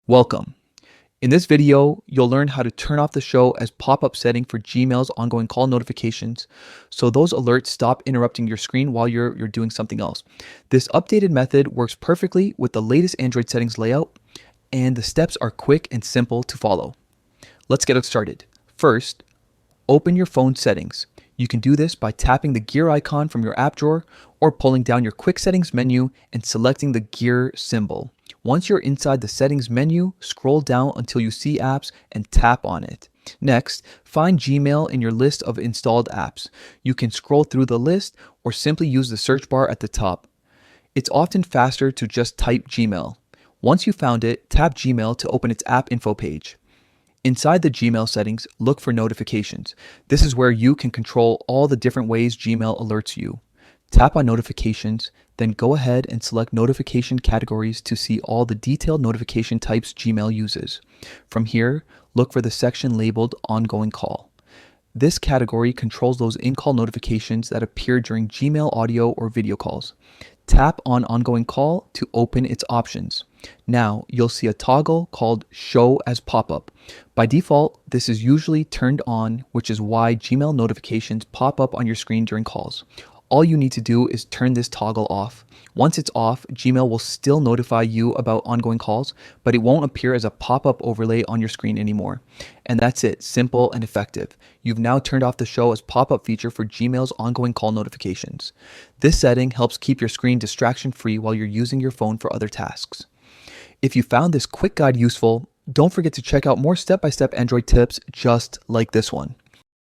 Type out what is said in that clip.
Welcome. In this video, you'll learn how to turn off the show as pop-up setting for Gmail's ongoing call notifications so those alerts stop interrupting your screen while you're doing something else. This updated method works perfectly with the latest Android settings layout, and the steps are quick and simple to follow. Let's get started. First, open your phone settings. You can do this by tapping the gear icon from your app drawer or pulling down your quick settings menu and selecting the gear symbol. Once you're inside the settings menu, scroll down until you see apps and tap on it. Next, find Gmail in your list of installed apps. You can scroll through the list or simply use the search bar at the top. It's often faster to just type Gmail. Once you found it, tap Gmail to open its app info page. Inside the Gmail settings, look for notifications. This is where you can control all the different ways Gmail alerts you. Tap on notifications, then go ahead and select notification categories to see all the detailed notification types Gmail uses. From here, look for the section labeled ongoing call. This category controls those in-call notifications that appear during Gmail audio or video calls. Tap on ongoing call to open its options. Now you'll see a toggle called Show as Pop-up. By default, this is usually turned on, which is why Gmail notifications pop up on your screen during calls. All you need to do is turn this toggle off. Once it's off, Gmail will still notify you about ongoing calls, but it won't appear as a pop-up overlay on your screen anymore. And that's it, simple and effective. You've now turned off the Show as Pop-up feature for Gmail's ongoing call notifications. This setting helps keep your screen distraction-free while you're using your phone for other tasks. If you found this quick guide useful, don't forget to check out more step-by-step Android tips just like this one.